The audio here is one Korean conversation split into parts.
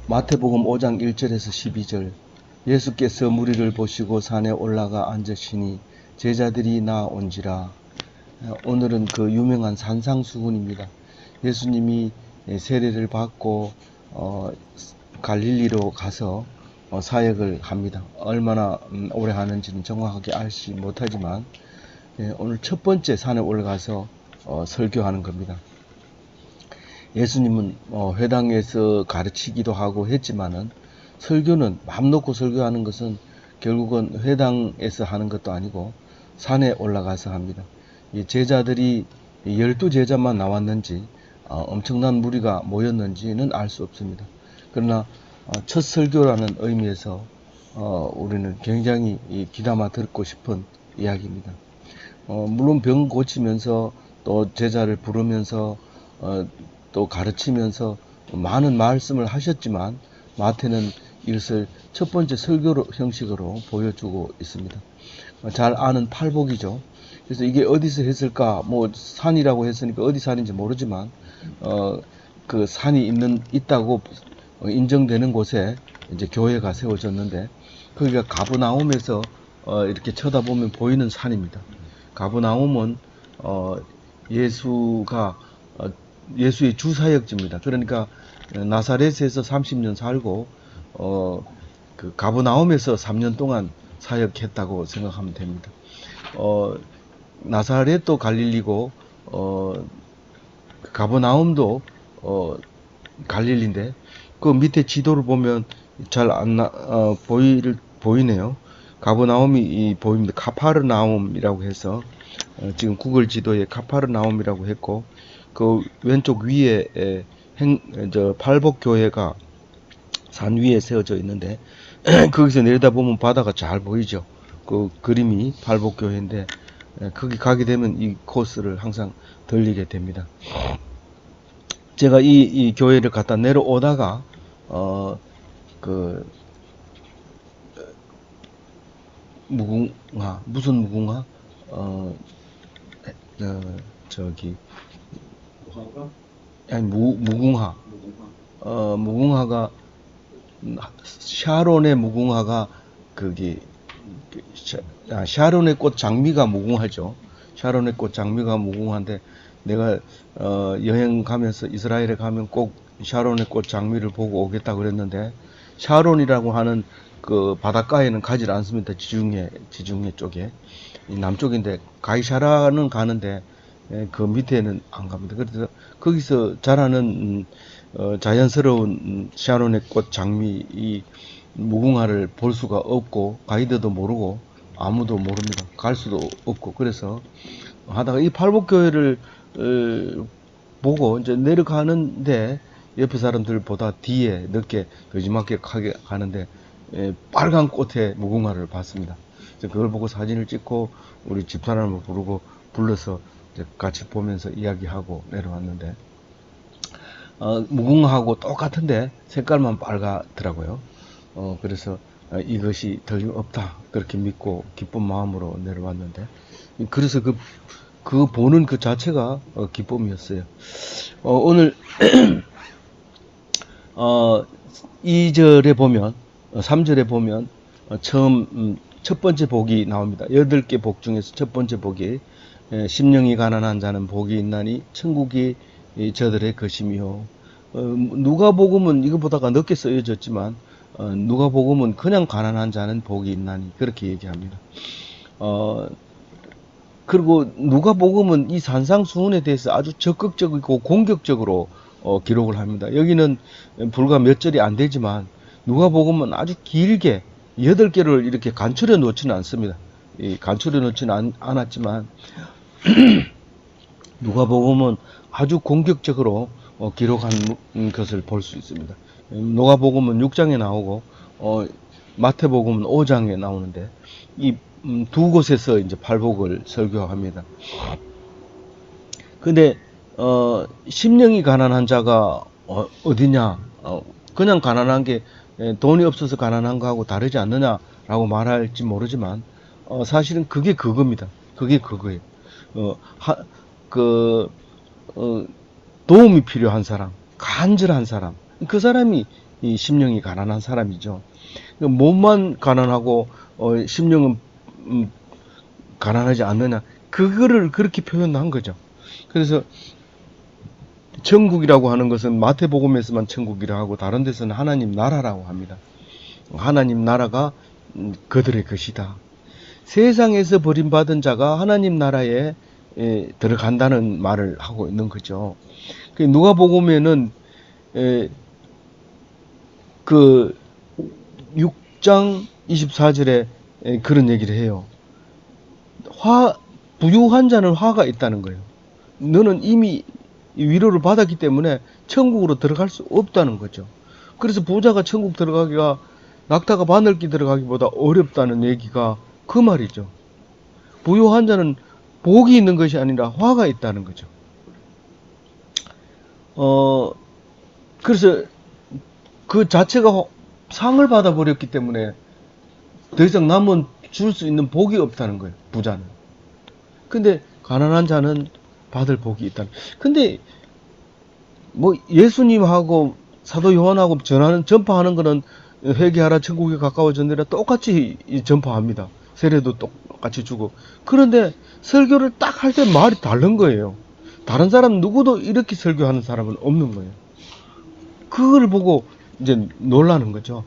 마태복음 5장 1절에서 12절. 예수께서 무리를 보시고 산에 올라가 앉으시니 제자들이 나온지라. 오늘은 그 유명한 산상수훈입니다. 예수님이 세례를 받고 갈릴리로 가서 사역을 합니다. 얼마나 오래 하는지는 정확하게 알지 못하지만 오늘 첫 번째 산에 올라가서 설교하는 겁니다. 예수님은 회당에서 가르치기도 하고 했지만은 설교는 마음 놓고 설교하는 것은 결국은 회당에서 하는 것도 아니고 산에 올라가서 합니다. 이 제자들이 12제자만 나왔는지 엄청난 무리가 모였는지는 알 수 없습니다. 그러나 첫 설교라는 의미에서 우리는 굉장히 귀담아 듣고 싶은 이야기입니다. 물론 병 고치면서 또 제자를 부르면서 또 가르치면서 많은 말씀을 하셨지만 마태는 이것을 첫 번째 설교 형식으로 보여주고 있습니다. 잘 아는 팔복이죠. 그래서 이게 어디서 했을까? 뭐 산이라고 했으니까 어디 산인지 모르지만 그 산이 있다고 인정되는 곳에 이제 교회가 세워졌는데 거기가 가브나움에서 이렇게 쳐다보면 보이는 산입니다. 가브나움은 예수의 주사역지입니다. 그러니까 나사렛에서 30년 살고 그 가브나움에서 3년 동안 사역했다고 생각하면 됩니다. 나사렛도 갈릴리고 가브나움도 갈릴리인데 그 밑에 지도를 보면 잘 보이네요. 가브나움이 보입니다. 카파르나움이라고 해서 지금 구글 지도에 카파르나움이라고 했고 그 왼쪽 위에 팔복교회가 산 위에 세워져 있는데 거기서 내려다보면 바다가 잘 보이죠. 그 그림이 팔복교회인데 거기 가게 되면 이 코스를 항상 들리게 됩니다. 제가 이 교회를 갔다 내려오다가 그 무궁화 무슨 무궁화 저기 아니 무궁화 무궁화가 샤론의 무궁화가 그게 샤론의 꽃 장미가 무궁화죠. 샤론의 꽃 장미가 무궁화인데 내가 여행 가면서 이스라엘에 가면 꼭 샤론의 꽃 장미를 보고 오겠다 그랬는데 샤론이라고 하는 그 바닷가에는 가지 않습니다. 지중해 쪽에 남쪽인데 가이샤라는 가는데 그 밑에는 안 갑니다. 그래서 거기서 자라는 자연스러운 샤론의 꽃 장미 이 무궁화를 볼 수가 없고 가이드도 모르고 아무도 모릅니다. 갈 수도 없고 그래서 하다가 이 팔복교회를 보고 이제 내려가는데 옆에 사람들보다 뒤에 늦게 늦지막게 가는데 빨간 꽃의 무궁화를 봤습니다. 그걸 보고 사진을 찍고 우리 집사람을 부르고 불러서 같이 보면서 이야기하고 내려왔는데 무궁화하고 똑같은데 색깔만 빨갛더라고요. 그래서 이것이 틀림없다 그렇게 믿고 기쁜 마음으로 내려왔는데 그래서 그 보는 그 자체가 기쁨이었어요. 오늘 2절에 보면 3절에 보면 처음 첫 번째 복이 나옵니다. 8개 복 중에서 첫 번째 복이 심령이 가난한 자는 복이 있나니 천국이 저들의 것이며 누가복음은 이것보다가 늦게 쓰여졌지만 누가복음은 그냥 가난한 자는 복이 있나니 그렇게 얘기합니다. 그리고 누가복음은 이 산상수훈에 대해서 아주 적극적이고 공격적으로 기록을 합니다. 여기는 불과 몇 절이 안 되지만 누가복음은 아주 길게 8개를 이렇게 간추려 놓지는 않습니다. 간추려 놓지는 않았지만 누가복음은 아주 공격적으로 기록한 것을 볼 수 있습니다. 누가복음은 6장에 나오고 마태복음은 5장에 나오는데 이 두 곳에서 이제 팔복을 설교합니다. 근데 심령이 가난한 자가 어디냐? 그냥 가난한 게 돈이 없어서 가난한 거하고 다르지 않느냐라고 말할지 모르지만 사실은 그게 그겁니다. 그게 그거예요. 도움이 필요한 사람, 간절한 사람, 그 사람이 이 심령이 가난한 사람이죠. 몸만 가난하고 심령은 가난하지 않느냐, 그거를 그렇게 표현한 거죠. 그래서 천국이라고 하는 것은 마태복음에서만 천국이라고 하고 다른 데서는 하나님 나라라고 합니다. 하나님 나라가 그들의 것이다. 세상에서 버림받은 자가 하나님 나라에 들어간다는 말을 하고 있는 거죠. 누가복음에는 그 6장 24절에 그런 얘기를 해요. 부유한 자는 화가 있다는 거예요. 너는 이미 위로를 받았기 때문에 천국으로 들어갈 수 없다는 거죠. 그래서 부자가 천국 들어가기가 낙타가 바늘기 들어가기보다 어렵다는 얘기가 그 말이죠. 부유한 자는 복이 있는 것이 아니라 화가 있다는 거죠. 그래서 그 자체가 상을 받아버렸기 때문에 더 이상 남은 줄 수 있는 복이 없다는 거예요, 부자는. 근데 가난한 자는 받을 복이 있다는. 근데 뭐 예수님하고 사도 요한하고 전파하는 거는 회개하라 천국에 가까워졌느라 똑같이 전파합니다. 세례도 똑같이 주고. 그런데 설교를 딱 할 때 말이 다른 거예요. 다른 사람 누구도 이렇게 설교하는 사람은 없는 거예요. 그걸 보고 이제 놀라는 거죠.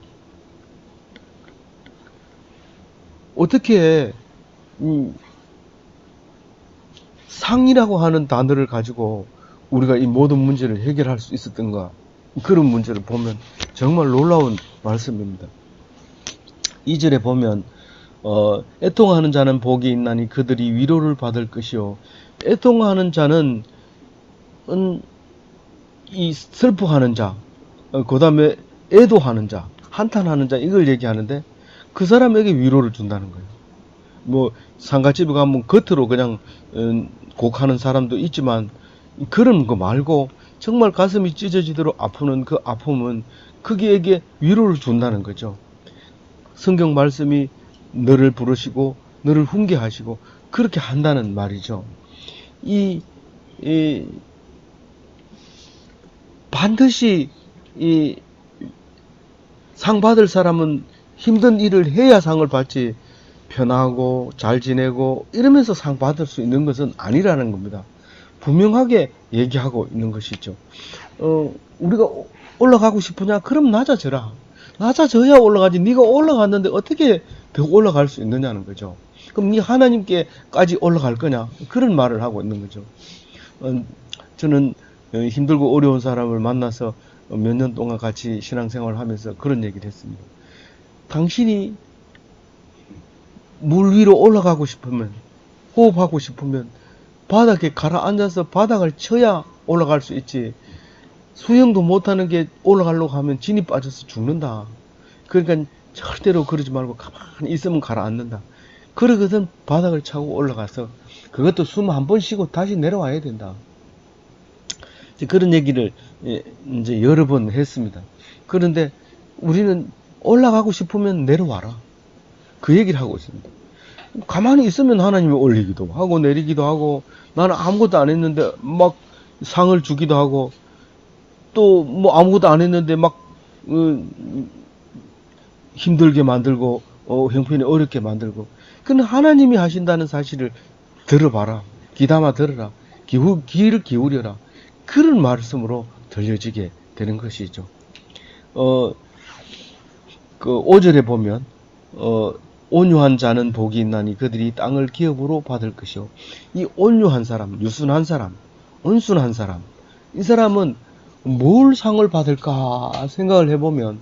어떻게 상이라고 하는 단어를 가지고 우리가 이 모든 문제를 해결할 수 있었던가, 그런 문제를 보면 정말 놀라운 말씀입니다. 2절에 보면 애통하는 자는 복이 있나니 그들이 위로를 받을 것이요. 애통하는 자는 이 슬퍼하는 자, 그 다음에 애도하는 자, 한탄하는 자, 이걸 얘기하는데 그 사람에게 위로를 준다는 거예요. 뭐 상가집에 가면 겉으로 그냥 곡하는 사람도 있지만 그런 거 말고 정말 가슴이 찢어지도록 아프는 그 아픔은 그에게 위로를 준다는 거죠. 성경 말씀이 너를 부르시고 너를 훈계하시고 그렇게 한다는 말이죠. 반드시 상 받을 사람은 힘든 일을 해야 상을 받지, 편하고 잘 지내고 이러면서 상 받을 수 있는 것은 아니라는 겁니다. 분명하게 얘기하고 있는 것이죠. 우리가 올라가고 싶으냐? 그럼 낮아져라. 낮아져야 올라가지. 네가 올라갔는데 어떻게 더 올라갈 수 있느냐는 거죠. 그럼 네 하나님께까지 올라갈 거냐? 그런 말을 하고 있는 거죠. 저는 힘들고 어려운 사람을 만나서 몇 년 동안 같이 신앙생활을 하면서 그런 얘기를 했습니다. 당신이 물 위로 올라가고 싶으면, 호흡하고 싶으면 바닥에 가라앉아서 바닥을 쳐야 올라갈 수 있지, 수영도 못하는 게 올라가려고 하면 진이 빠져서 죽는다. 그러니까 절대로 그러지 말고 가만히 있으면 가라앉는다. 그러거든 바닥을 차고 올라가서 그것도 숨 한 번 쉬고 다시 내려와야 된다. 그런 얘기를 이제 여러 번 했습니다. 그런데 우리는 올라가고 싶으면 내려와라, 그 얘기를 하고 있습니다. 가만히 있으면 하나님이 올리기도 하고 내리기도 하고, 나는 아무것도 안 했는데 막 상을 주기도 하고, 또 뭐 아무것도 안 했는데 막 힘들게 만들고 형편이 어렵게 만들고. 그는 하나님이 하신다는 사실을 들어봐라, 귀담아 들어라, 귀를 기울여라, 그런 말씀으로 들려지게 되는 것이죠. 그 5절에 보면 온유한 자는 복이 있나니 그들이 땅을 기업으로 받을 것이요. 이 온유한 사람, 유순한 사람, 온순한 사람, 이 사람은 뭘 상을 받을까 생각을 해보면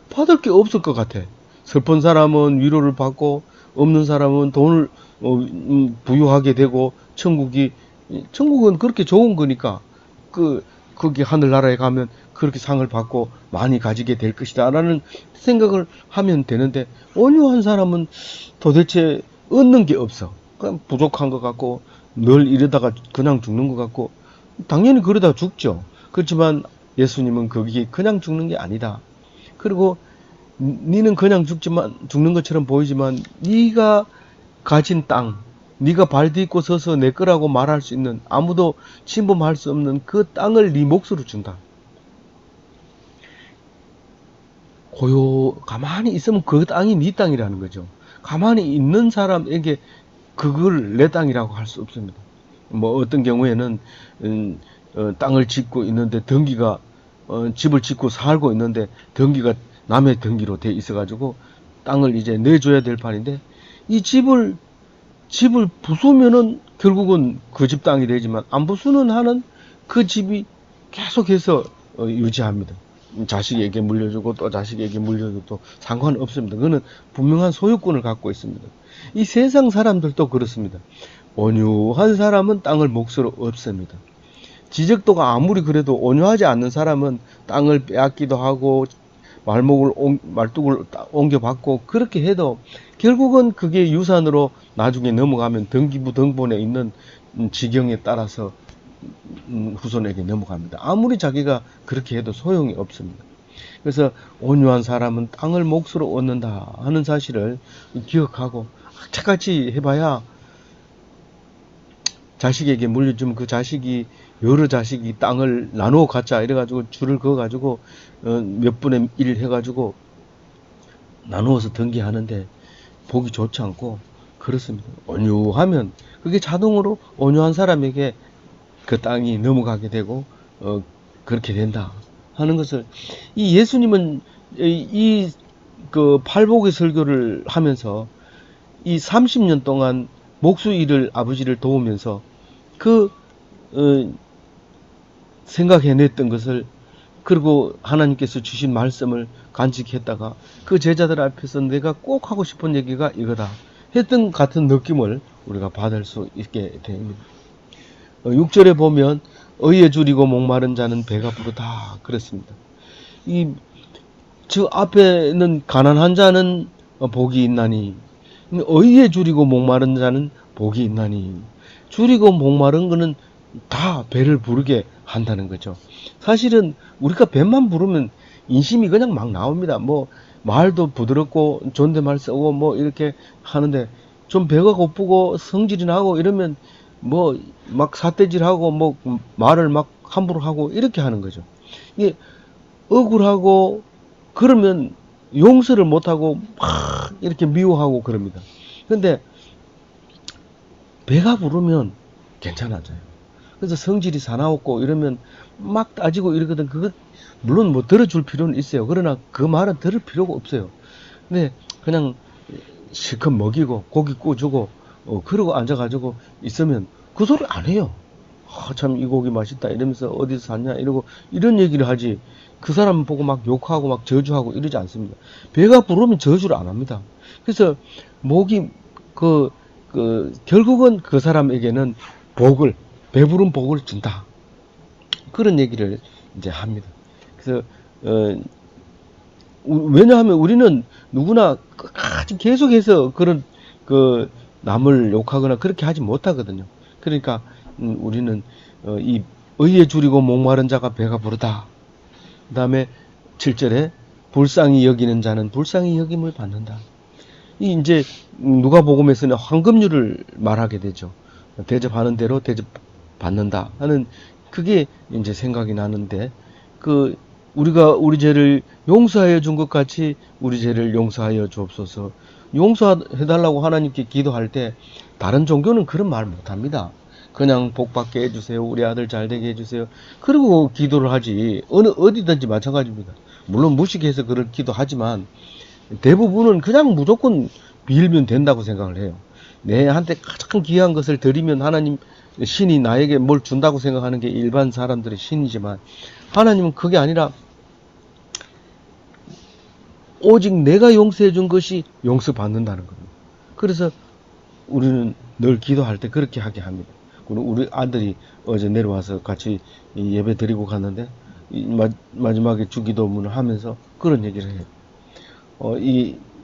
받을 게 없을 것 같아. 슬픈 사람은 위로를 받고, 없는 사람은 돈을 부유하게 되고, 천국은 그렇게 좋은 거니까 거기 하늘나라에 가면 그렇게 상을 받고 많이 가지게 될 것이다 라는 생각을 하면 되는데, 온유한 사람은 도대체 얻는 게 없어. 그냥 부족한 것 같고, 늘 이러다가 그냥 죽는 것 같고, 당연히 그러다 죽죠. 그렇지만 예수님은 거기 그냥 죽는 게 아니다. 그리고 니는 그냥 죽는 것처럼 보이지만 네가 가진 땅, 네가 발 딛고 서서 내 거라고 말할 수 있는, 아무도 침범할 수 없는 그 땅을 네 몫으로 준다. 가만히 있으면 그 땅이 네 땅이라는 거죠. 가만히 있는 사람에게 그걸 내 땅이라고 할 수 없습니다. 뭐 어떤 경우에는 땅을 짓고 있는데 등기가 집을 짓고 살고 있는데 등기가 남의 등기로 돼 있어가지고 땅을 이제 내줘야 될 판인데 이 집을 부수면은 결국은 그 집 땅이 되지만 안 부수는 한은 그 집이 계속해서 유지합니다. 자식에게 물려주고 또 자식에게 물려줘도 상관없습니다. 그거는 분명한 소유권을 갖고 있습니다. 이 세상 사람들도 그렇습니다. 온유한 사람은 땅을 몫으로 얻습니다. 지적도가 아무리 그래도 온유하지 않는 사람은 땅을 빼앗기도 하고 말뚝을 옮겨받고 그렇게 해도 결국은 그게 유산으로 나중에 넘어가면 등기부 등본에 있는 지경에 따라서 후손에게 넘어갑니다. 아무리 자기가 그렇게 해도 소용이 없습니다. 그래서 온유한 사람은 땅을 몫으로 얻는다 하는 사실을 기억하고 악착같이 해봐야 자식에게 물려주면 그 자식이 여러 자식이 땅을 나누어 갖자 이래가지고 줄을 그어가지고 몇 분의 1 해가지고 나누어서 등기하는데 보기 좋지 않고 그렇습니다. 온유하면 그게 자동으로 온유한 사람에게 그 땅이 넘어가게 되고 그렇게 된다 하는 것을 이 예수님은 그 팔복의 설교를 하면서 이 30년 동안 목수일을 아버지를 도우면서 그 생각해냈던 것을 그리고 하나님께서 주신 말씀을 간직했다가 그 제자들 앞에서 내가 꼭 하고 싶은 얘기가 이거다 했던 같은 느낌을 우리가 받을 수 있게 됩니다. 6절에 보면 의에 줄이고 목마른 자는 배가 부르다 그랬습니다. 저 앞에는 가난한 자는 복이 있나니 의에 줄이고 목마른 자는 복이 있나니 줄이고 목마른 거는 다 배를 부르게 한다는 거죠. 사실은 우리가 배만 부르면 인심이 그냥 막 나옵니다. 뭐 말도 부드럽고 존댓말 쓰고 뭐 이렇게 하는데 좀 배가 고프고 성질이 나고 이러면 뭐 막 삿대질하고 뭐 말을 막 함부로 하고 이렇게 하는 거죠. 이게 억울하고 그러면 용서를 못하고 막 이렇게 미워하고 그럽니다. 근데 배가 부르면 괜찮아져요. 그래서 성질이 사나웠고 이러면 막 따지고 이러거든. 그거 물론 뭐 들어줄 필요는 있어요. 그러나 그 말은 들을 필요가 없어요. 근데 그냥 실컷 먹이고 고기 구워주고 그러고 앉아가지고 있으면 그 소리 안 해요. 참 이 고기 맛있다 이러면서 어디서 샀냐 이러고 이런 얘기를 하지. 그 사람 보고 막 욕하고 막 저주하고 이러지 않습니다. 배가 부르면 저주를 안 합니다. 그래서 목이 결국은 그 사람에게는 배부른 복을 준다. 그런 얘기를 이제 합니다. 그래서 왜냐하면 우리는 누구나 끝까지 계속해서 그런 남을 욕하거나 그렇게 하지 못하거든요. 그러니까 우리는 이 의에 줄이고 목마른 자가 배가 부르다. 그 다음에 7절에 불쌍히 여기는 자는 불쌍히 여김을 받는다. 이제 누가복음에서는 황금률을 말하게 되죠. 대접하는 대로 대접받는다 하는 그게 이제 생각이 나는데 우리가 우리 죄를 용서하여 준 것 같이 우리 죄를 용서하여 주옵소서. 용서해달라고 하나님께 기도할 때 다른 종교는 그런 말 못합니다. 그냥 복 받게 해주세요. 우리 아들 잘 되게 해주세요. 그리고 기도를 하지. 어디든지 마찬가지입니다. 물론 무식해서 그럴 기도하지만 대부분은 그냥 무조건 빌면 된다고 생각을 해요. 내한테 가장 귀한 것을 드리면 신이 나에게 뭘 준다고 생각하는 게 일반 사람들의 신이지만 하나님은 그게 아니라 오직 내가 용서해 준 것이 용서받는다는 겁니다. 그래서 우리는 늘 기도할 때 그렇게 하게 합니다. 우리 아들이 어제 내려와서 같이 예배 드리고 갔는데 마지막에 주기도문을 하면서 그런 얘기를 해요.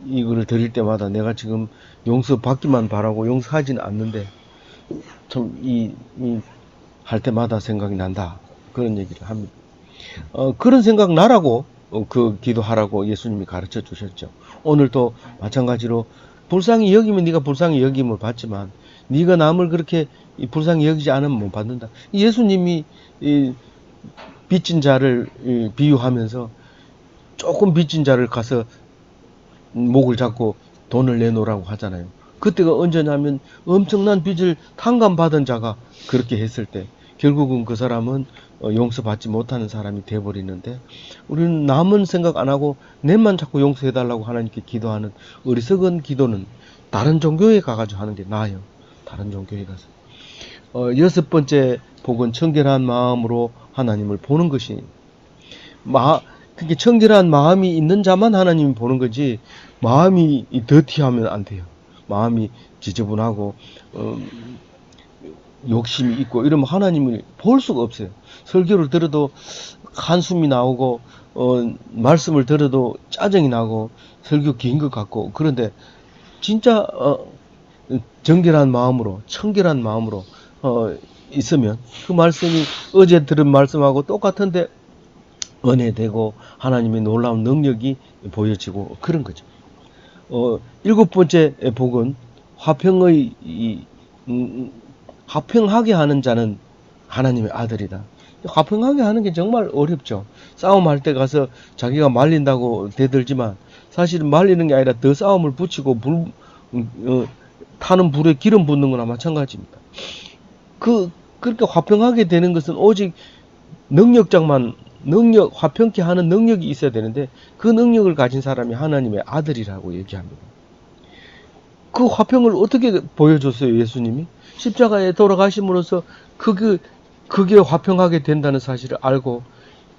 이거를 드릴 때마다 내가 지금 용서받기만 바라고 용서하지는 않는데 참 할 때마다 생각이 난다. 그런 얘기를 합니다. 그런 생각 나라고 그 기도하라고 예수님이 가르쳐 주셨죠. 오늘도 마찬가지로 불쌍히 여기면 네가 불쌍히 여김을 받지만 네가 남을 그렇게 불쌍히 여기지 않으면 못 받는다. 예수님이 빚진 자를 비유하면서 조금 빚진 자를 가서 목을 잡고 돈을 내놓으라고 하잖아요. 그때가 언제냐면 엄청난 빚을 탕감받은 자가 그렇게 했을 때 결국은 그 사람은 용서받지 못하는 사람이 돼버리는데, 우리는 남은 생각 안 하고 내만 자꾸 용서해달라고 하나님께 기도하는 어리석은 기도는 다른 종교에 가가지고 하는 게 나아요. 다른 종교에 가서. 여섯 번째 복은 청결한 마음으로 하나님을 보는 것이, 그게 청결한 마음이 있는 자만 하나님이 보는 거지, 마음이 더티하면 안 돼요. 마음이 지저분하고 욕심이 있고 이러면 하나님을 볼 수가 없어요. 설교를 들어도 한숨이 나오고 말씀을 들어도 짜증이 나고 설교 긴 것 같고, 그런데 진짜 정결한 마음으로, 청결한 마음으로 있으면 그 말씀이 어제 들은 말씀하고 똑같은데 은혜되고 하나님의 놀라운 능력이 보여지고 그런 거죠. 일곱 번째 복은 화평하게 하는 자는 하나님의 아들이다. 화평하게 하는 게 정말 어렵죠. 싸움할 때 가서 자기가 말린다고 대들지만 사실은 말리는 게 아니라 더 싸움을 붙이고 타는 불에 기름 붓는 거나 마찬가지입니다. 그렇게 화평하게 되는 것은 오직 화평케 하는 능력이 있어야 되는데, 그 능력을 가진 사람이 하나님의 아들이라고 얘기합니다. 그 화평을 어떻게 보여줬어요, 예수님이? 십자가에 돌아가심으로써 그게 화평하게 된다는 사실을 알고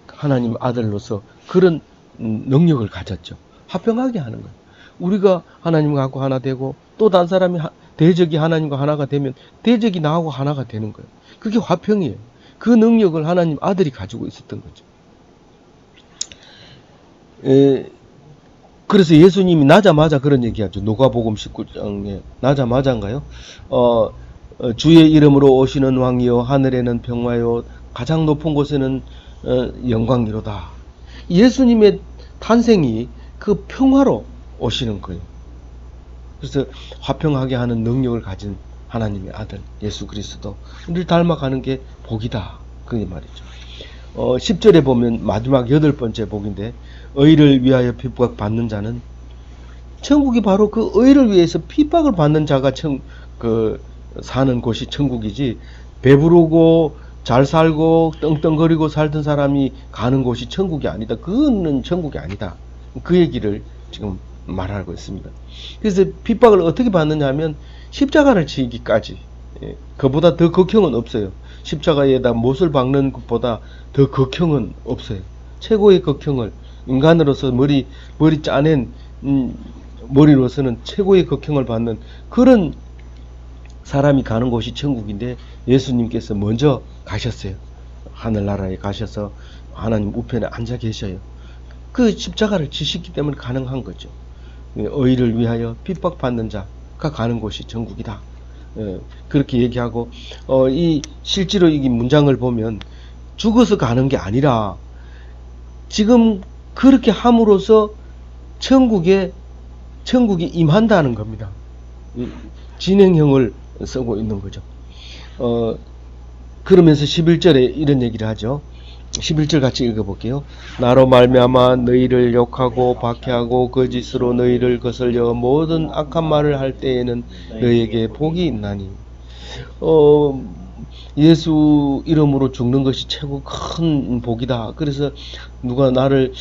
하나님 아들로서 그런 능력을 가졌죠. 화평하게 하는 거예요. 우리가 하나님과 하나 되고 또 다른 사람이 대적이 하나님과 하나가 되면 대적이 나하고 하나가 되는 거예요. 그게 화평이에요. 그 능력을 하나님 아들이 가지고 있었던 거죠. 그래서 예수님이 나자마자 그런 얘기하죠. 누가복음 19장에 나자마자인가요? 주의 이름으로 오시는 왕이요 하늘에는 평화요 가장 높은 곳에는 영광이로다. 예수님의 탄생이 그 평화로 오시는 거예요. 그래서 화평하게 하는 능력을 가진 하나님의 아들 예수 그리스도, 우리를 닮아가는 게 복이다, 그게 말이죠. 10절에 보면 마지막 여덟 번째 복인데, 의를 위하여 핍박받는 자는, 천국이 바로 그 의를 위해서 핍박을 받는 자가 사는 곳이 천국이지, 배부르고 잘 살고 떵떵거리고 살던 사람이 가는 곳이 천국이 아니다. 그거는 천국이 아니다. 그 얘기를 지금 말하고 있습니다. 그래서 핍박을 어떻게 받느냐 하면 십자가를 지기까지, 그보다 더 극형은 없어요. 십자가에다 못을 박는 것보다 더 극형은 없어요. 최고의 극형을 인간으로서 머리 짜낸 머리로서는 최고의 극형을 받는 그런 사람이 가는 곳이 천국인데, 예수님께서 먼저 가셨어요. 하늘나라에 가셔서 하나님 우편에 앉아 계셔요. 그 십자가를 지셨기 때문에 가능한 거죠. 의를 위하여 핍박받는 자가 가는 곳이 천국이다. 그렇게 얘기하고, 실제로 이 문장을 보면 죽어서 가는 게 아니라 지금 그렇게 함으로써 천국이 임한다는 겁니다. 진행형을 쓰고 있는 거죠. 그러면서 11절에 이런 얘기를 하죠. 11절 같이 읽어볼게요. 나로 말미암아 너희를 욕하고 박해하고 거짓으로 너희를 거슬려 모든 악한 말을 할 때에는 너희에게 복이 있나니. 예수 이름으로 죽는 것이 최고 큰 복이다. 그래서 누가 나를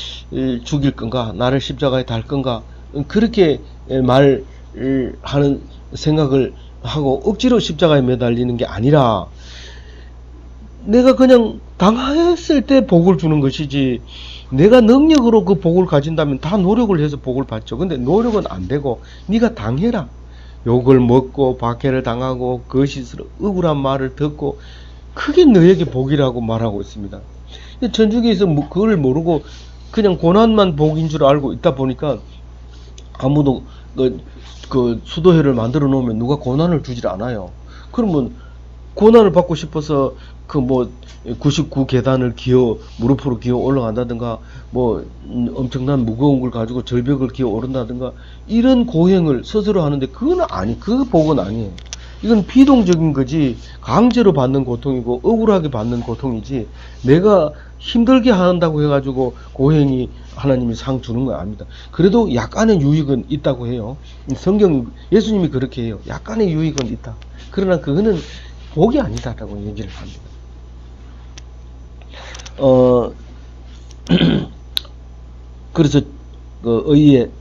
죽일 건가, 나를 십자가에 달 건가, 그렇게 말하는 생각을 하고 억지로 십자가에 매달리는 게 아니라, 내가 그냥 당했을 때 복을 주는 것이지, 내가 능력으로 그 복을 가진다면 다 노력을 해서 복을 받죠. 근데 노력은 안 되고 네가 당해라. 욕을 먹고 박해를 당하고 거짓으로 억울한 말을 듣고, 그게 너에게 복이라고 말하고 있습니다. 천주교에서 그걸 모르고 그냥 고난만 복인 줄 알고 있다 보니까, 아무도 그 수도회를 만들어 놓으면 누가 고난을 주질 않아요. 그러면 고난을 받고 싶어서 99계단을 무릎으로 기어 올라간다든가, 엄청난 무거운 걸 가지고 절벽을 기어 오른다든가, 이런 고행을 스스로 하는데 그 복은 아니에요. 이건 비동적인 거지, 강제로 받는 고통이고 억울하게 받는 고통이지, 내가 힘들게 한다고 해가지고 고행이 하나님이 상 주는 건 아닙니다. 그래도 약간의 유익은 있다고 해요. 성경 예수님이 그렇게 해요. 약간의 유익은 있다. 그러나 그거는 복이 아니다라고 얘기를 합니다. 그래서 그 의의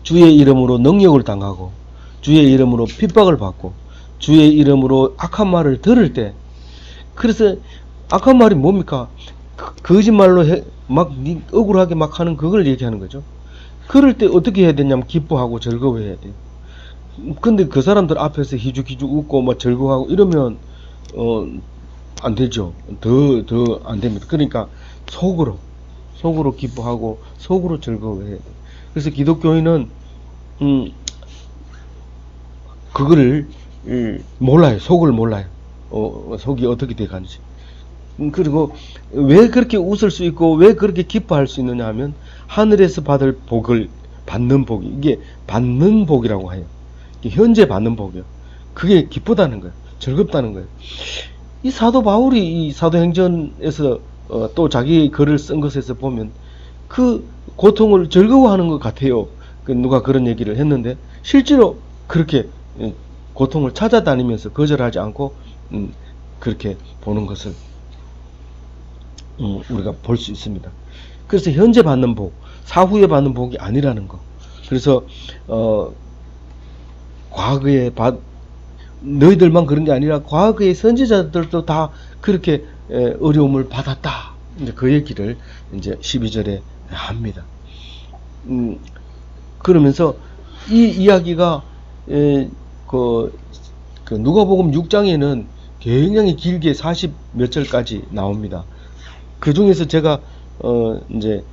주의 이름으로 능력을 당하고 주의 이름으로 핍박을 받고 주의 이름으로 악한 말을 들을 때, 그래서 악한 말이 뭡니까? 거짓말로 막 억울하게 막 하는 그걸 얘기하는 거죠. 그럴 때 어떻게 해야 되냐면 기뻐하고 즐거워해야 돼요. 근데 그 사람들 앞에서 희죽희죽 웃고 막 즐거워하고 이러면 안 되죠. 더 안 됩니다. 그러니까 속으로 기뻐하고 속으로 즐거워해야 돼요. 그래서 기독교인은 그거를 몰라요. 속을 몰라요. 속이 어떻게 돼 가는지. 그리고 왜 그렇게 웃을 수 있고 왜 그렇게 기뻐할 수 있느냐 하면 하늘에서 받을 복을 받는 복이, 이게 받는 복이라고 해요. 이게 현재 받는 복이요. 그게 기쁘다는 거예요. 즐겁다는 거예요. 이 사도 바울이 이 사도행전에서 또 자기 글을 쓴 것에서 보면 그 고통을 즐거워하는 것 같아요. 누가 그런 얘기를 했는데 실제로 그렇게 고통을 찾아다니면서 거절하지 않고 그렇게 보는 것을 우리가 볼 수 있습니다. 그래서 현재 받는 복, 사후에 받는 복이 아니라는 거. 그래서 과거에 너희들만 그런 게 아니라 과거의 선지자들도 다 그렇게 어려움을 받았다. 이제 그 얘기를 이제 12절에 합니다. 그러면서 이 이야기가 그 누가복음 6장에는 굉장히 길게 40 몇 절까지 나옵니다. 그 중에서 제가 이제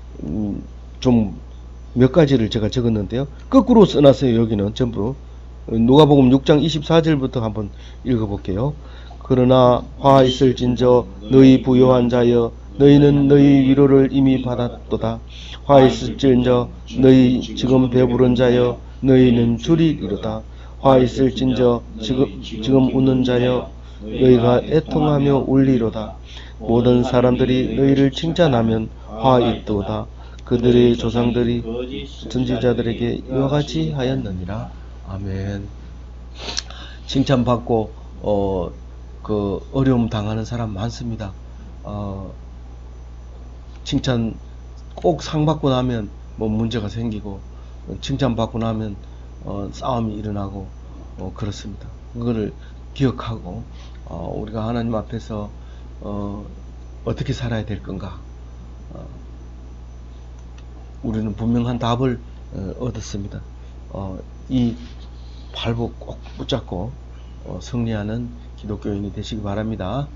좀 몇 가지를 제가 적었는데요. 거꾸로 써놨어요. 여기는 전부. 누가복음 6장 24절부터 한번 읽어볼게요. 그러나 화 있을진저 너희 부요한 자여 너희는 너희 위로를 이미 받았도다. 화 있을진저 너희 지금 배부른 자여 너희는 줄이리로다. 화 있을진저 지금 웃는 자여 너희가 애통하며 울리로다. 모든 사람들이 너희를 칭찬하면 화 있도다. 그들의 조상들이 선지자들에게 이와 같이 하였느니라. 아멘. 칭찬받고 그 어려움 당하는 사람 많습니다. 칭찬 꼭 상 받고 나면 뭐 문제가 생기고 칭찬받고 나면 싸움이 일어나고 그렇습니다. 그거를 기억하고 우리가 하나님 앞에서 어떻게 살아야 될 건가? 우리는 분명한 답을 얻었습니다. 이 발복 꼭 붙잡고 승리하는 기독교인이 되시기 바랍니다.